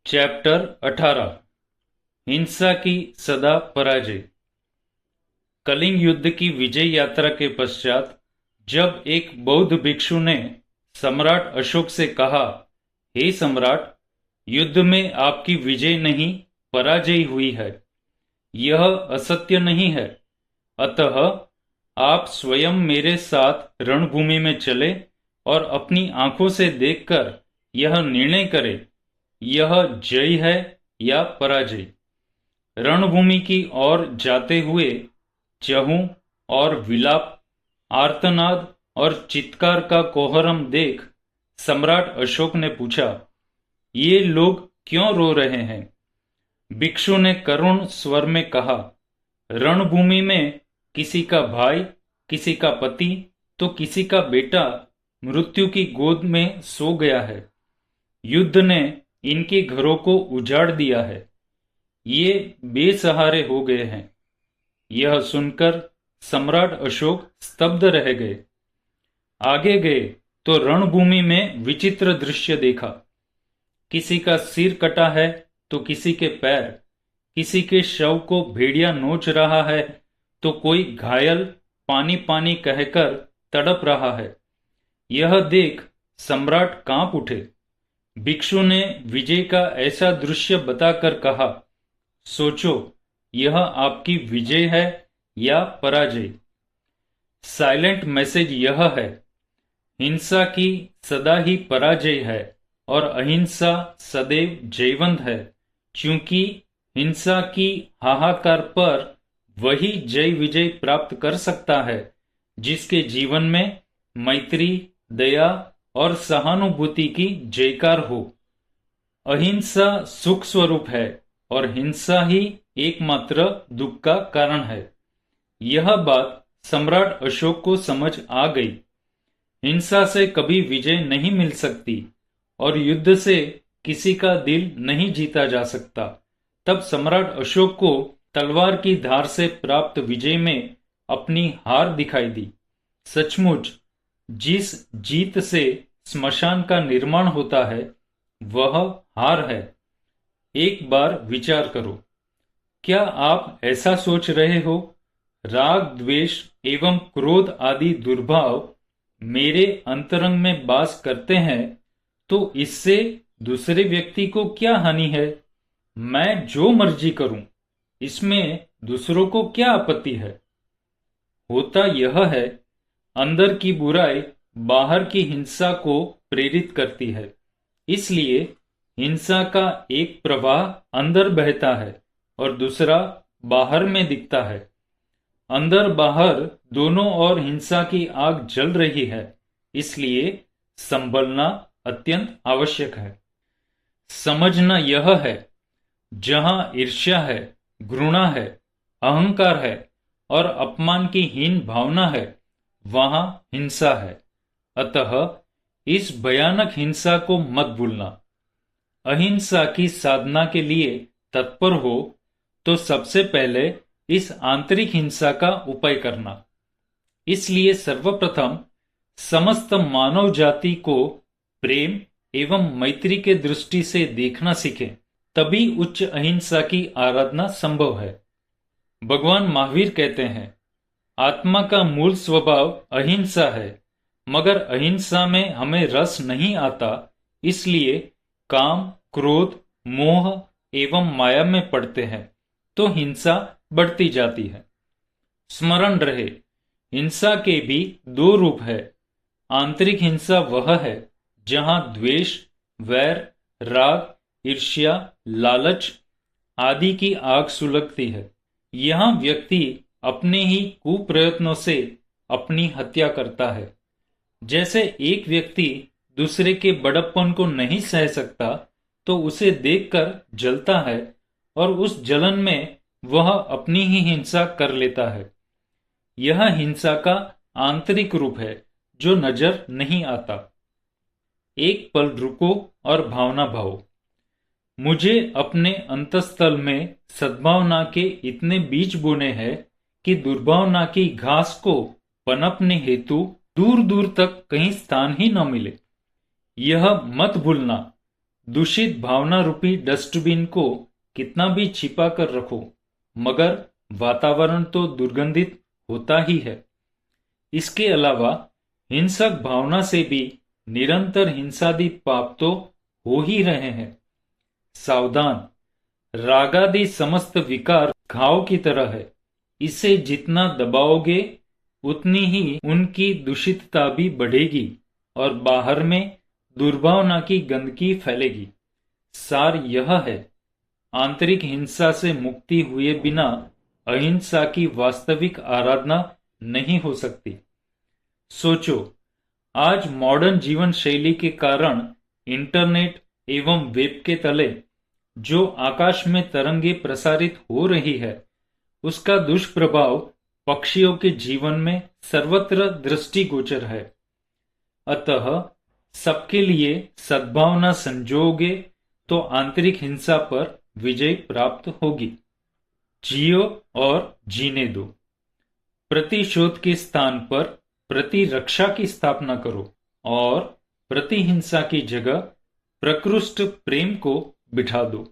Chapter 18 हिंसा की सदा पराजय। कलिंग युद्ध की विजय यात्रा के पश्चात जब एक बौद्ध भिक्षु ने सम्राट अशोक से कहा, हे सम्राट, युद्ध में आपकी विजय नहीं पराजय हुई है, यह असत्य नहीं है। अतः आप स्वयं मेरे साथ रणभूमि में चले और अपनी आंखों से देखकर यह निर्णय करें, यह जय है या पराजय। रणभूमि की ओर जाते हुए चहू और विलाप, आर्तनाद और चित्कार का कोहरम देख सम्राट अशोक ने पूछा, ये लोग क्यों रो रहे हैं? भिक्षु ने करुण स्वर में कहा, रणभूमि में किसी का भाई, किसी का पति तो किसी का बेटा मृत्यु की गोद में सो गया है। युद्ध ने इनके घरों को उजाड़ दिया है, ये बेसहारे हो गए हैं। यह सुनकर सम्राट अशोक स्तब्ध रह गए। आगे गए तो रणभूमि में विचित्र दृश्य देखा। किसी का सिर कटा है तो किसी के पैर, किसी के शव को भेड़िया नोच रहा है तो कोई घायल पानी पानी कहकर तड़प रहा है। यह देख सम्राट कांप उठे। भिक्षु ने विजय का ऐसा दृश्य बताकर कहा, सोचो, यह आपकी विजय है या पराजय? साइलेंट मैसेज यह है, हिंसा की सदा ही पराजय है और अहिंसा सदैव जयवंत है, क्योंकि हिंसा की हाहाकार पर वही जय विजय प्राप्त कर सकता है जिसके जीवन में मैत्री, दया और सहानुभूति की जयकार हो। अहिंसा सुख स्वरूप है और हिंसा ही एकमात्र दुख का कारण है। यह बात सम्राट अशोक को समझ आ गई। हिंसा से कभी विजय नहीं मिल सकती और युद्ध से किसी का दिल नहीं जीता जा सकता। तब सम्राट अशोक को तलवार की धार से प्राप्त विजय में अपनी हार दिखाई दी। सचमुच जिस जीत से स्मशान का निर्माण होता है वह हार है। एक बार विचार करो, क्या आप ऐसा सोच रहे हो, राग, द्वेष एवं क्रोध आदि दुर्भाव मेरे अंतरंग में वास करते हैं तो इससे दूसरे व्यक्ति को क्या हानि है? मैं जो मर्जी करूं, इसमें दूसरों को क्या आपत्ति है? होता यह है, अंदर की बुराई बाहर की हिंसा को प्रेरित करती है। इसलिए हिंसा का एक प्रवाह अंदर बहता है और दूसरा बाहर में दिखता है। अंदर बाहर दोनों ओर हिंसा की आग जल रही है, इसलिए संभलना अत्यंत आवश्यक है। समझना यह है, जहां ईर्ष्या है, घृणा है, अहंकार है और अपमान की हीन भावना है, वहां हिंसा है। अतः इस भयानक हिंसा को मत भूलना। अहिंसा की साधना के लिए तत्पर हो तो सबसे पहले इस आंतरिक हिंसा का उपाय करना। इसलिए सर्वप्रथम समस्त मानव जाति को प्रेम एवं मैत्री के दृष्टि से देखना सीखें, तभी उच्च अहिंसा की आराधना संभव है। भगवान महावीर कहते हैं, आत्मा का मूल स्वभाव अहिंसा है, मगर अहिंसा में हमें रस नहीं आता, इसलिए काम, क्रोध, मोह एवं माया में पड़ते हैं तो हिंसा बढ़ती जाती है। स्मरण रहे, हिंसा के भी दो रूप है। आंतरिक हिंसा वह है जहां द्वेष, वैर, राग, ईर्ष्या, लालच आदि की आग सुलगती है। यहां व्यक्ति अपने ही कुप्रयत्नों से अपनी हत्या करता है। जैसे एक व्यक्ति दूसरे के बड़प्पन को नहीं सह सकता तो उसे देखकर जलता है और उस जलन में वह अपनी ही हिंसा कर लेता है। यह हिंसा का आंतरिक रूप है जो नजर नहीं आता। एक पल रुको और भावना भाओ। मुझे अपने अंतस्थल में सद्भावना के इतने बीज बोने हैं कि दुर्भावना की घास को पनपने हेतु दूर दूर तक कहीं स्थान ही न मिले। यह मत भूलना, दूषित भावना रूपी डस्टबिन को कितना भी छिपा कर रखो, मगर वातावरण तो दुर्गंधित होता ही है। इसके अलावा हिंसक भावना से भी निरंतर हिंसादि पाप तो हो ही रहे हैं। सावधान, रागादि समस्त विकार घाव की तरह है। इसे जितना दबाओगे उतनी ही उनकी दूषितता भी बढ़ेगी और बाहर में दुर्भावना की गंदगी फैलेगी। सार यह है, आंतरिक हिंसा से मुक्ति हुए बिना अहिंसा की वास्तविक आराधना नहीं हो सकती। सोचो, आज मॉडर्न जीवन शैली के कारण इंटरनेट एवं वेब के तले जो आकाश में तरंगे प्रसारित हो रही है, उसका दुष्प्रभाव पक्षियों के जीवन में सर्वत्र दृष्टिगोचर है। अतः सबके लिए सद्भावना संजोगे तो आंतरिक हिंसा पर विजय प्राप्त होगी। जियो और जीने दो। प्रतिशोध के स्थान पर प्रतिरक्षा की स्थापना करो और प्रतिहिंसा की जगह प्रकृष्ट प्रेम को बिठा दो।